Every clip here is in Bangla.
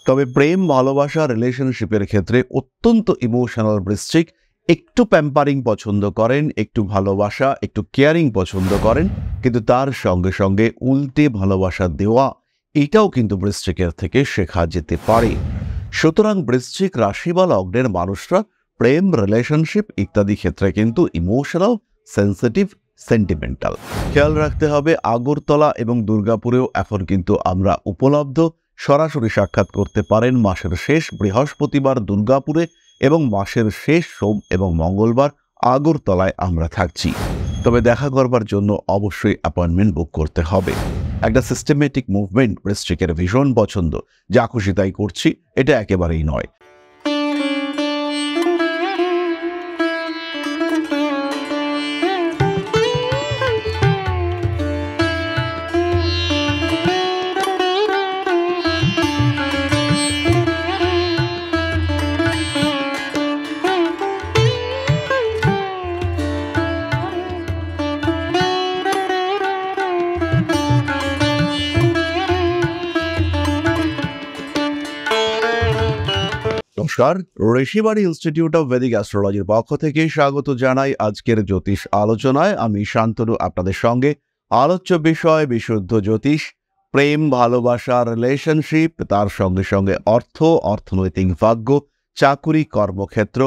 তবে প্রেম ভালোবাসা রিলেশনশিপের ক্ষেত্রে অত্যন্ত ইমোশনাল বৃশ্চিক একটু প্যাম্পারিং পছন্দ করেন, একটু ভালোবাসা, একটু কেয়ারিং পছন্দ করেন, কিন্তু তার সঙ্গে সঙ্গে উল্টে ভালোবাসা দেওয়া এটাও কিন্তু বৃশ্চিকের থেকে শেখা যেতে পারে। সুতরাং বৃশ্চিক রাশি বা লগ্নের মানুষরা প্রেম, রিলেশনশিপ ইত্যাদি ক্ষেত্রে কিন্তু ইমোশনাল, সেন্সিটিভ, সেন্টিমেন্টাল। খেয়াল রাখতে হবে আগরতলা এবং দুর্গাপুরেও এখন কিন্তু আমরা উপলব্ধ। সরাসরি সাক্ষাৎ করতে পারেন মাসের শেষ বৃহস্পতিবার দুর্গাপুরে এবং মাসের শেষ সোম এবং মঙ্গলবার আগরতলায় আমরা থাকছি। তবে দেখা করবার জন্য অবশ্যই অ্যাপয়েন্টমেন্ট বুক করতে হবে। একটা সিস্টেমেটিক মুভমেন্ট বৃশ্চিকের ভীষণ পছন্দ, যা খুশি তাই করছি এটা একেবারেই নয়। নমস্কার, ঋষিবাণী ইনস্টিটিউট অফ ভেদিক অ্যাস্ট্রোলজির পক্ষ থেকে স্বাগত জানাই আজকের জ্যোতিষ আলোচনায়। আমি শান্তনু আপনাদের সঙ্গে। আলোচ্য বিষয় বিশুদ্ধ জ্যোতিষ, প্রেম, ভালোবাসা, রিলেশনশিপ, তার সঙ্গে সঙ্গে অর্থ, অর্থনৈতিক ভাগ্য, চাকুরি, কর্মক্ষেত্র,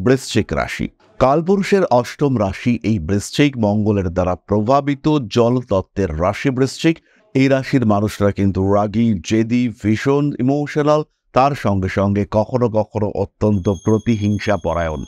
বৃশ্চিক রাশি। কালপুরুষের অষ্টম রাশি এই বৃশ্চিক, মঙ্গলের দ্বারা প্রভাবিত জলতত্ত্বের রাশি বৃশ্চিক। এই রাশির মানুষরা কিন্তু রাগী, জেদি, ভীষণ ইমোশনাল, তার সঙ্গে সঙ্গে কখনো কখনো অত্যন্ত প্রতিহিংসা পরায়ণ।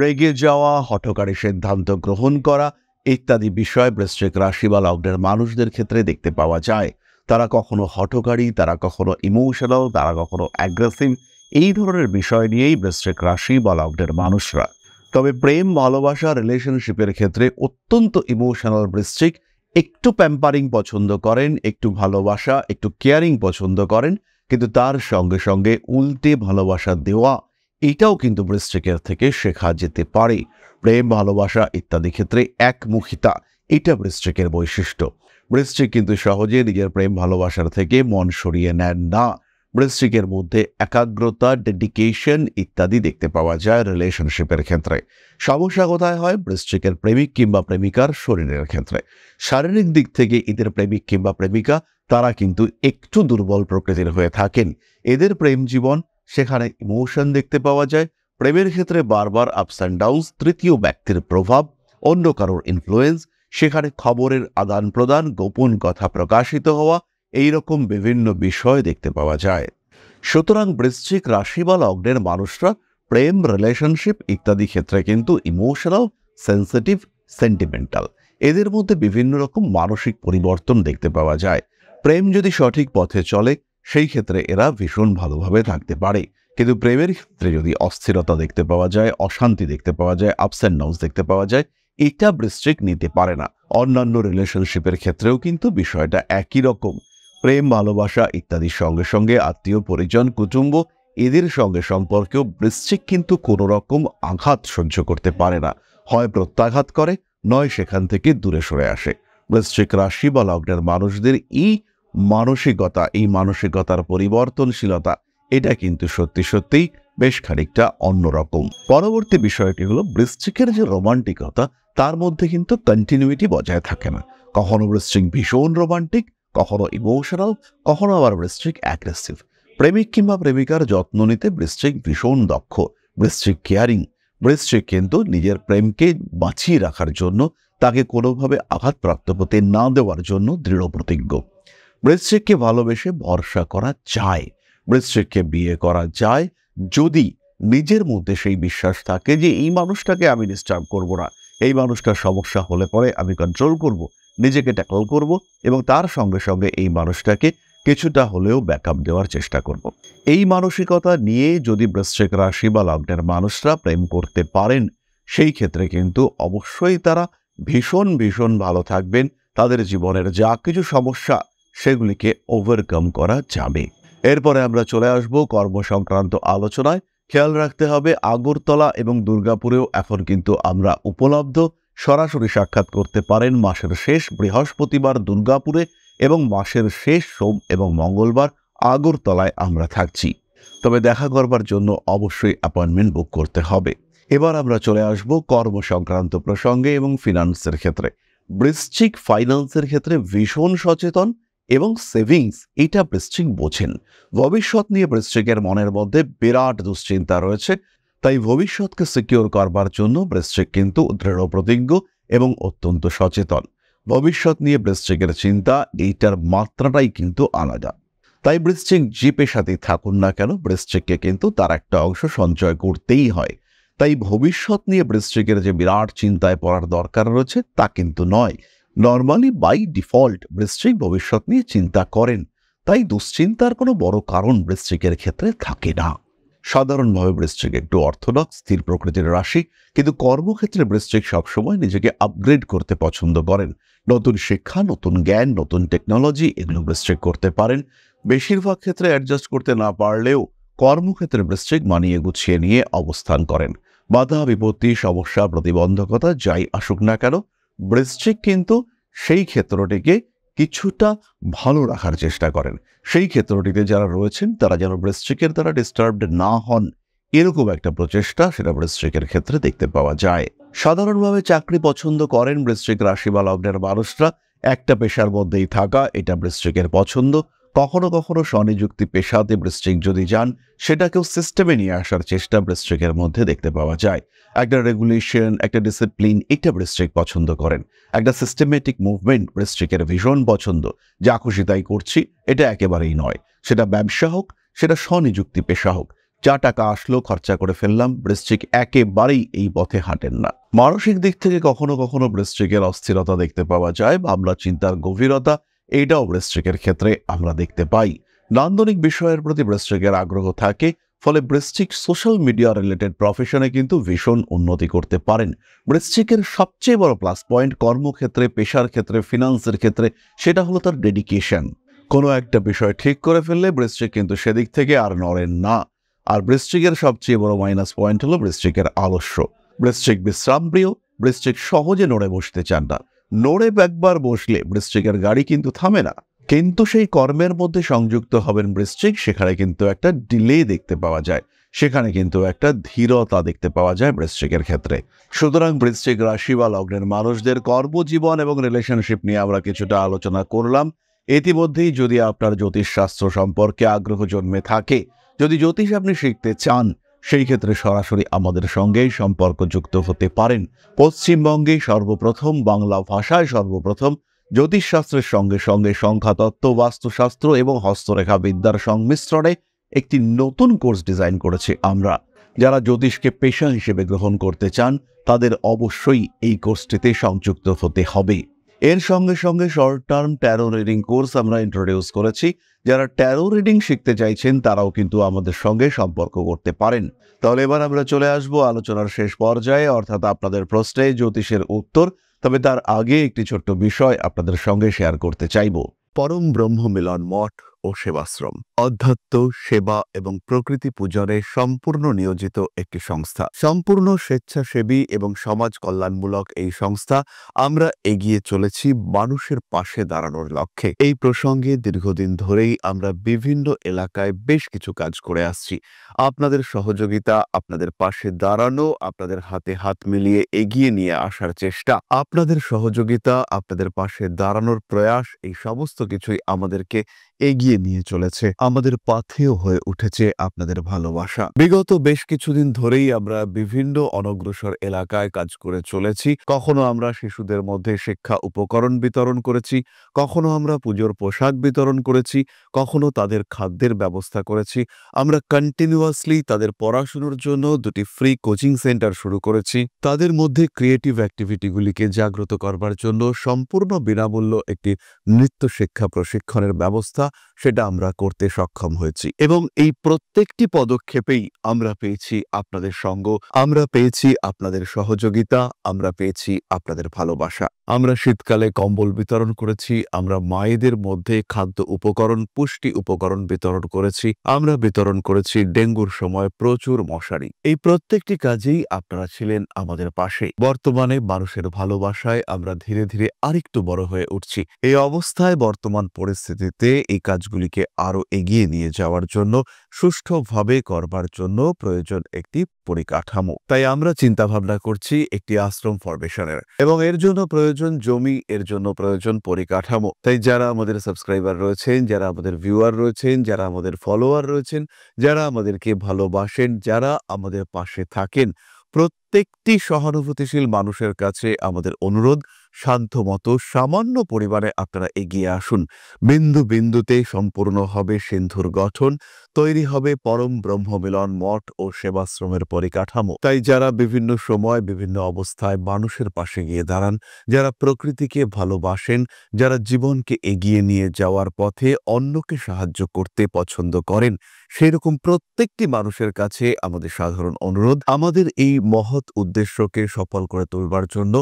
রেগে যাওয়া, হঠকারী সিদ্ধান্ত গ্রহণ করা ইত্যাদি বিষয় বৃশ্চিক রাশি বা লগ্নের মানুষদের ক্ষেত্রে দেখতে পাওয়া যায়। তারা কখনো হঠকারী, তারা কখনো ইমোশনাল, তারা কখনো অ্যাগ্রেসিভ, এই ধরনের বিষয় নিয়েই বৃশ্চিক রাশি বা লগ্নের মানুষরা। তবে প্রেম, ভালোবাসা, রিলেশনশিপের ক্ষেত্রে অত্যন্ত ইমোশনাল বৃশ্চিক একটু প্যাম্পারিং পছন্দ করেন, একটু ভালোবাসা, একটু কেয়ারিং পছন্দ করেন, কিন্তু তার সঙ্গে সঙ্গে উল্টে ভালোবাসা দেওয়া এটাও কিন্তু বৃশ্চিকের থেকে শেখা যেতে পারে। প্রেম, ভালোবাসা ইত্যাদি ক্ষেত্রে একমুখিতা এটা বৃশ্চিকের বৈশিষ্ট্য। বৃশ্চিক কিন্তু সহজে নিজের প্রেম ভালোবাসার থেকে মন সরিয়ে নেন না। বৃশ্চিকের মধ্যে একাগ্রতা, ডেডিকেশন ইত্যাদি দেখতে পাওয়া যায় রিলেশনশিপের ক্ষেত্রে। সমস্যা কোথায় হয়? বৃশ্চিকের প্রেমিক কিংবা প্রেমিকার শরীরের ক্ষেত্রে। শারীরিক দিক থেকে এদের প্রেমিক কিংবা প্রেমিকা তারা কিন্তু একটু দুর্বল প্রকৃতির হয়ে থাকেন। এদের প্রেম জীবন, সেখানে ইমোশন দেখতে পাওয়া যায়। প্রেমের ক্ষেত্রে বারবার আপস অ্যান্ড ডাউনস, তৃতীয় ব্যক্তির প্রভাব, অন্য কারোর ইনফ্লুয়েন্স, সেখানে খবরের আদান প্রদান, গোপন কথা প্রকাশিত হওয়া, এইরকম বিভিন্ন বিষয় দেখতে পাওয়া যায়। সুতরাং বৃশ্চিক রাশি বা লগ্নের মানুষরা প্রেম, রিলেশনশিপ ইত্যাদি ক্ষেত্রে কিন্তু ইমোশনাল, সেন্সিটিভ, সেন্টিমেন্টাল। এদের মধ্যে বিভিন্ন রকম মানসিক পরিবর্তন দেখতে পাওয়া যায়। প্রেম যদি সঠিক পথে চলে সেই ক্ষেত্রে এরা ভীষণ ভালোভাবে থাকতে পারে, কিন্তু প্রেমের ক্ষেত্রে যদি অস্থিরতা দেখতে পাওয়া যায়, অশান্তি দেখতে পাওয়া যায়, আপস অ্যান্ড ডাউনস দেখতে পাওয়া যায়, এটা বৃশ্চিক নিতে পারে না। অন্যান্য রিলেশনশিপের ক্ষেত্রেও কিন্তু বিষয়টা একই রকম। প্রেম, ভালোবাসা ইত্যাদির সঙ্গে সঙ্গে আত্মীয় পরিজন, কুটুম্ব এদের সঙ্গে সম্পর্কেও বৃশ্চিক কিন্তু কোনো রকম আঘাত সহ্য করতে পারে না। হয় প্রত্যাঘাত করে, নয় সেখান থেকে দূরে সরে আসে। বৃশ্চিক রাশি বা লগ্নের মানুষদের এই মানসিকতা, এই মানসিকতার পরিবর্তনশীলতা এটা কিন্তু সত্যি সত্যিই বেশ খানিকটা অন্যরকম। পরবর্তী বিষয়টি হলো বৃশ্চিকের যে রোমান্টিকতা, তার মধ্যে কিন্তু কন্টিনিউইটি বজায় থাকে না। কখনো বৃশ্চিক ভীষণ রোমান্টিক, কখনো ইমোশনাল, কখনো আবার বৃশ্চিক অ্যাগ্রেসিভ। প্রেমিক কিংবা প্রেমিকার যত্ন নিতে বৃশ্চিক ভীষণ দক্ষ, বৃশ্চিক কেয়ারিং। বৃশ্চিক কিন্তু নিজের প্রেমকে বাঁচিয়ে রাখার জন্য, তাকে কোনোভাবে আঘাতপ্রাপ্ত হতে না দেওয়ার জন্য দৃঢ় প্রতিজ্ঞ। বৃশ্চিককে ভালোবেসে ভরসা করা যায়, বৃশ্চিককে বিয়ে করা যায় যদি নিজের মধ্যে সেই বিশ্বাস থাকে যে এই মানুষটাকে আমি ডিস্টার্ব করব না, এই মানুষটার সমস্যা হলে পরে আমি কন্ট্রোল করব, নিজেকে ট্যাকল করব এবং তার সঙ্গে সঙ্গে এই মানুষটাকে কিছুটা হলেও ব্যাকআপ দেওয়ার চেষ্টা করব। এই মানসিকতা নিয়ে যদি বৃশ্চিক রাশি বা লগ্নের মানুষরা প্রেম করতে পারেন, সেই ক্ষেত্রে কিন্তু অবশ্যই তারা ভীষণ ভীষণ ভালো থাকবেন। তাদের জীবনের যা কিছু সমস্যা সেগুলিকে ওভারকাম করা যাবে। এরপরে আমরা চলে আসব কর্মসংক্রান্ত আলোচনায়। খেয়াল রাখতে হবে আগরতলা এবং দুর্গাপুরেও এখন কিন্তু আমরা উপলব্ধ। সরাসরি সাক্ষাৎ করতে পারেন মাসের শেষ বৃহস্পতিবার দুর্গাপুরে এবং মাসের শেষ সোম এবং মঙ্গলবার আগরতলায় আমরা থাকছি। তবে দেখা করবার জন্য অবশ্যই অ্যাপয়েন্টমেন্ট বুক করতে হবে। এবার আমরা চলে আসব কর্ম সংক্রান্ত প্রসঙ্গে এবং ফিনান্সের ক্ষেত্রে। বৃশ্চিক ফাইন্যান্সের ক্ষেত্রে ভীষণ সচেতন এবং সেভিংস এটা বৃশ্চিক বোঝেন। ভবিষ্যৎ নিয়ে বৃশ্চিকের মনের মধ্যে বিরাট দুশ্চিন্তা রয়েছে, তাই ভবিষ্যৎকে সিকিউর করবার জন্য বৃশ্চিক কিন্তু দৃঢ় প্রতিজ্ঞ এবং অত্যন্ত সচেতন। ভবিষ্যৎ নিয়ে বৃশ্চিকের চিন্তা এইটার মাত্রাটাই কিন্তু আলাদা। তাই বৃশ্চিক যে পেশাতেই থাকুন না কেন, বৃশ্চিককে কিন্তু তার একটা অংশ সঞ্চয় করতেই হয়। তাই ভবিষ্যৎ নিয়ে বৃশ্চিকের যে বিরাট চিন্তায় পড়ার দরকার রয়েছে তা কিন্তু নয়। নর্মালি বাই ডিফল্ট বৃশ্চিক ভবিষ্যৎ নিয়ে চিন্তা করেন, তাই দুশ্চিন্তার কোনো বড় কারণ বৃশ্চিকের ক্ষেত্রে থাকে না। সাধারণভাবে বৃশ্চিক একটু অর্থোডক্স স্থির প্রকৃতির রাশি, কিন্তু কর্মক্ষেত্রে বৃশ্চিক সবসময় নিজেকে আপগ্রেড করতে পছন্দ করেন। নতুন শিক্ষা, নতুন জ্ঞান, নতুন টেকনোলজি এগুলো বৃশ্চিক করতে পারেন। বেশিরভাগ ক্ষেত্রে অ্যাডজাস্ট করতে না পারলেও কর্মক্ষেত্রে বৃশ্চিক মানিয়ে গুছিয়ে নিয়ে অবস্থান করেন। বাধা বিপত্তি, সমস্যা, প্রতিবন্ধকতা যাই আসুক না কেন, বৃশ্চিক কিন্তু সেই ক্ষেত্রটিকে কিছুটা ভালো রাখার চেষ্টা করেন। সেই ক্ষেত্রটিতে যারা রয়েছেন তারা যেন বৃশ্চিকের দ্বারা ডিস্টার্বড না হন, এরকম একটা প্রচেষ্টা সেটা বৃশ্চিকের ক্ষেত্রে দেখতে পাওয়া যায়। সাধারণভাবে চাকরি পছন্দ করেন বৃশ্চিক রাশি বা লগ্নের মানুষরা। একটা পেশার মধ্যেই থাকা এটা বৃশ্চিকের পছন্দ। কখনো কখনো স্বনিযুক্তি পেশাতে বৃশ্চিক যদি যান, সেটাকেও সিস্টেমে নিয়ে আসার চেষ্টা বৃশ্চিকের মধ্যে দেখতে পাওয়া যায়। একটা রেগুলেশন, একটা ডিসিপ্লিন এটা বৃশ্চিক পছন্দ করেন। একটা সিস্টেমেটিক মুভমেন্ট বৃশ্চিকের ভীষণ পছন্দ। যা খুশি তাই করছি এটা একেবারেই নয়। সেটা ব্যবসা হোক, সেটা স্বনিযুক্তি পেশা হোক, যা টাকা আসলো খরচা করে ফেললাম, বৃশ্চিক একেবারেই এই পথে হাঁটেন না। মানসিক দিক থেকে কখনো কখনো বৃশ্চিকের অস্থিরতা দেখতে পাওয়া যায়। ভাবনা চিন্তার গভীরতা এইটাও বৃশ্চিকের ক্ষেত্রে আমরা দেখতে পাই। নান্দনিক বিষয়ের প্রতি বৃশ্চিকের আগ্রহ থাকে, ফলে বৃশ্চিক সোশ্যাল মিডিয়া রিলেটেড প্রফেশনে কিন্তু ভীষণ উন্নতি করতে পারেন। বৃশ্চিকের সবচেয়ে বড় প্লাস পয়েন্ট কর্মক্ষেত্রে, পেশার ক্ষেত্রে, ফিনান্সের ক্ষেত্রে সেটা হলো তার ডেডিকেশন। কোনো একটা বিষয় ঠিক করে ফেললে বৃশ্চিক কিন্তু সেদিক থেকে আর নড়েন না। আর বৃশ্চিকের সবচেয়ে বড় মাইনাস পয়েন্ট হলো বৃশ্চিকের আলস্য। বৃশ্চিক বিশ্রামপ্রিয়, বৃশ্চিক সহজে নড়ে বসতে চান না। নড়ে একবার বসলে বৃশ্চিকের গাড়ি কিন্তু থামে না। কিন্তু সেই কর্মের মধ্যে সংযুক্ত হবেন বৃশ্চিক, সেখানে কিন্তু একটা ডিলে দেখতে পাওয়া যায়, সেখানে কিন্তু একটা ধীরতা দেখতে পাওয়া যায় বৃশ্চিকের ক্ষেত্রে। সুতরাং বৃশ্চিক রাশি বা লগ্নের মানুষদের কর্মজীবন এবং রিলেশনশিপ নিয়ে আমরা কিছুটা আলোচনা করলাম। ইতিমধ্যেই যদি আপনার জ্যোতিষশাস্ত্র সম্পর্কে আগ্রহ জন্মে থাকে, যদি জ্যোতিষ আপনি শিখতে চান, সেই ক্ষেত্রে সরাসরি আমাদের সঙ্গেই সম্পর্কযুক্ত হতে পারেন। পশ্চিমবঙ্গে সর্বপ্রথম, বাংলা ভাষায় সর্বপ্রথম জ্যোতিষশাস্ত্রের সঙ্গে সঙ্গে সংখ্যাতত্ত্ব, বাস্তুশাস্ত্র এবং হস্তরেখা বিদ্যার সংমিশ্রণে একটি নতুন কোর্স ডিজাইন করেছি আমরা। যারা জ্যোতিষকে পেশা হিসেবে গ্রহণ করতে চান তাদের অবশ্যই এই কোর্সটিতে সংযুক্ত হতে হবে। এর সঙ্গে সঙ্গে short term taro reading course আমরা ইন্ট্রোডিউস করেছি। যারা ট্যারো রিডিং শিখতে চাইছেন তারাও কিন্তু আমাদের সঙ্গে সম্পর্ক করতে পারেন। তাহলে এবার আমরা চলে আসবো আলোচনার শেষ পর্যায়ে, অর্থাৎ আপনাদের প্রশ্নে জ্যোতিষের উত্তর। তবে তার আগে একটি ছোট্ট বিষয় আপনাদের সঙ্গে শেয়ার করতে চাইব। পরম ব্রহ্ম মিলন মঠ ও সেবাশ্রম অধ্যাত্ম, সেবা এবং প্রকৃতি পূজনে সম্পূর্ণ নিয়োজিত একটি সংস্থা। সম্পূর্ণ স্বেচ্ছাসেবী এবং সমাজ কল্যাণমূলক এই সংস্থা আমরা এগিয়ে চলেছি মানুষের পাশে দাঁড়ানোর লক্ষ্যে। এই প্রসঙ্গে দীর্ঘদিন ধরেই আমরা বিভিন্ন এলাকায় বেশ কিছু কাজ করে আসছি। আপনাদের সহযোগিতা, আপনাদের পাশে দাঁড়ানো, আপনাদের হাতে হাত মিলিয়ে এগিয়ে নিয়ে আসার চেষ্টা, আপনাদের সহযোগিতা, আপনাদের পাশে দাঁড়ানোর প্রয়াস, এই সমস্ত কিছুই আমাদেরকে এগিয়ে নিয়ে চলেছে। আমাদের পাথেয় হয়ে উঠেছে আপনাদের ভালোবাসা। বিগত বেশ কিছুদিন ধরেই আমরা বিভিন্ন অনগ্রসর এলাকায় কাজ করে চলেছি। কখনো আমরা শিশুদের মধ্যে শিক্ষা উপকরণ বিতরণ করেছি, কখনো আমরা পুজোর পোশাক বিতরণ করেছি, কখনো তাদের খাদ্যের ব্যবস্থা করেছি। আমরা কন্টিনিউয়াসলি তাদের পড়াশোনার জন্য 2টি ফ্রি কোচিং সেন্টার শুরু করেছি। তাদের মধ্যে ক্রিয়েটিভ অ্যাক্টিভিটিগুলিকে জাগ্রত করবার জন্য সম্পূর্ণ বিনামূল্য একটি নৃত্য শিক্ষা প্রশিক্ষণের ব্যবস্থা সেটা আমরা করতে সক্ষম হয়েছি। এবং এই প্রত্যেকটি পদক্ষেপেই আমরা পেয়েছি আপনাদের সঙ্গ, আমরা পেয়েছি আপনাদের সহযোগিতা, আমরা পেয়েছি আপনাদের ভালোবাসা। আমরা শীতকালে কম্বল বিতরণ করেছি, আমরা মায়েদের মধ্যে খাদ্য উপকরণ, পুষ্টি উপকরণ বিতরণ করেছি, আমরা বিতরণ করেছি ডেঙ্গুর সময় প্রচুর মশারি। এই প্রত্যেকটি কাজেই আপনারা ছিলেন আমাদের পাশে। বর্তমানে মানুষের ভালোবাসায় আমরা ধীরে ধীরে আরেকটু বড় হয়ে উঠছি। এই অবস্থায় বর্তমান পরিস্থিতিতে এই কাজগুলিকে আরো এগিয়ে নিয়ে যাওয়ার জন্য, সুষ্ঠুভাবে করবার জন্য প্রয়োজন একটি পরিকাঠামো। তাই আমরা চিন্তা ভাবনা করছি একটি আশ্রম ফরমেশনের, এবং এর জন্য প্রয়োজন জমি, এর জন্য প্রয়োজন পরিকাঠামো। তাই যারা আমাদের সাবস্ক্রাইবার রয়েছেন, যারা আমাদের ভিউয়ার রয়েছেন, যারা আমাদের ফলোয়ার রয়েছেন, যারা আমাদেরকে ভালোবাসেন, যারা আমাদের পাশে থাকেন, প্রত্যেকটি সহানুভূতিশীল মানুষের কাছে আমাদের অনুরোধ, সাধ্যমতো সামান্য পরিমাণে আপনারা এগিয়ে আসুন। বিন্দু বিন্দুতে সম্পূর্ণ হবে সিন্ধুর গঠন, তৈরি হবে পরম ব্রহ্মমিলন মঠ ও সেবাশ্রমের পরিকাঠামো। তাই যারা বিভিন্ন সময় বিভিন্ন অবস্থায় মানুষের পাশে গিয়ে দাঁড়ান, যারা প্রকৃতিকে ভালোবাসেন, যারা জীবনকে এগিয়ে নিয়ে যাওয়ার পথে অন্যকে সাহায্য করতে পছন্দ করেন, সেরকম প্রত্যেকটি মানুষের কাছে আমাদের সাধারণ অনুরোধ, আমাদের এই মহৎ উদ্দেশ্যকে সফল করে তুলবার জন্য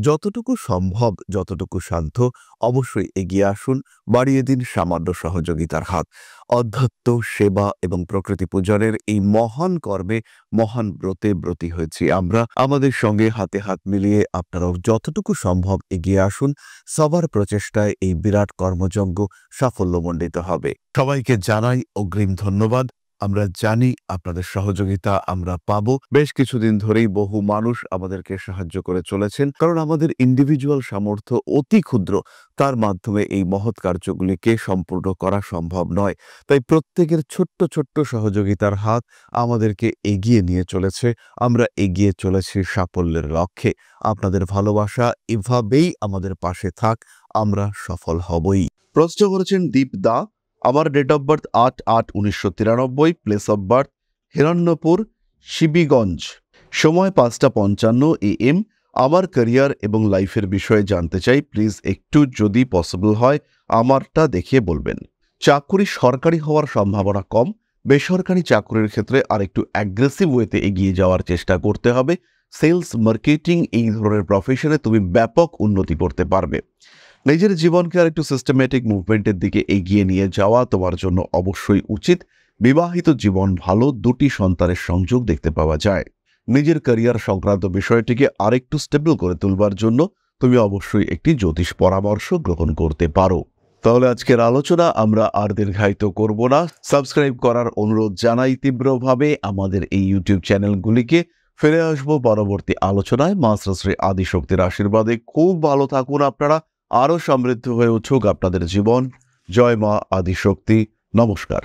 যতটুকু সম্ভব, যতটুকু সাধ্য, অবশ্যই এগিয়ে আসুন, বাড়িয়ে দিন সামান্য সহযোগিতার হাত। অধ্যাত্ম, সেবা এবং প্রকৃতি পূজনের এই মহান কর্মে, মহান ব্রতে ব্রতী হয়েছি আমরা। আমাদের সঙ্গে হাতে হাত মিলিয়ে আপনারাও যতটুকু সম্ভব এগিয়ে আসুন। সবার প্রচেষ্টায় এই বিরাট কর্মযজ্ঞ সাফল্যমণ্ডিত হবে। সবাইকে জানাই অগ্রিম ধন্যবাদ। আমরা জানি আপনাদের সহযোগিতা আমরা পাবো। বেশ কিছুদিন ধরেই বহু মানুষ আমাদেরকে সাহায্য করে চলেছেন, কারণ আমাদের ইন্ডিভিজুয়াল সামর্থ্য অতি ক্ষুদ্র, তার মাধ্যমে এই মহৎ কার্যগুলিকে সম্পূর্ণ করা সম্ভব নয়। তাই প্রত্যেকের ছোট্ট ছোট্ট সহযোগিতার হাত আমাদেরকে এগিয়ে নিয়ে চলেছে। আমরা এগিয়ে চলেছি সাফল্যের লক্ষ্যে। আপনাদের ভালোবাসা এভাবেই আমাদের পাশে থাক, আমরা সফল হবই। প্রশ্ন করেছেন দীপ দা। আমার date of birth 8/8/1993, place of birth Hiranyapur, Shibganj, সময় 5:55 AM। আমার ক্যারিয়ার এবং লাইফের বিষয়ে জানতে চাই, প্লিজ একটু যদি পসিবল হয় আমারটা দেখিয়ে বলবেন। চাকুরি সরকারি হওয়ার সম্ভাবনা কম, বেসরকারি চাকুরির ক্ষেত্রে আরেকটু অ্যাগ্রেসিভ ওয়েতে এগিয়ে যাওয়ার চেষ্টা করতে হবে। সেলস, মার্কেটিং, এই ধরনের প্রফেশনে তুমি ব্যাপক উন্নতি করতে পারবে। নিজের জীবনকে আর একটু সিস্টেমেটিক মুভমেন্টের দিকে এগিয়ে নিয়ে যাওয়া তোমার জন্য অবশ্যই উচিত। বিবাহিত জীবন ভালো, 2টি সন্তানের সংযোগ দেখতে পাওয়া যায়। নিজের ক্যারিয়ার সংক্রান্ত বিষয়টিকে আরেকটু স্টেবল করে তুলবার জন্য তুমি অবশ্যই একটি জ্যোতিষ পরামর্শ গ্রহণ করতে পারো। তাহলে আজকের আলোচনা আমরা আর দীর্ঘায়িত করব না। সাবস্ক্রাইব করার অনুরোধ জানাই তীব্রভাবে আমাদের এই ইউটিউব চ্যানেলগুলিকে। ফিরে আসবো পরবর্তী আলোচনায়। মা শ্রী আদিশক্তির আশীর্বাদে খুব ভালো থাকুন আপনারা, আরও সমৃদ্ধ হয়ে উঠুক আপনাদের জীবন। জয় মা আদিশক্তি। নমস্কার।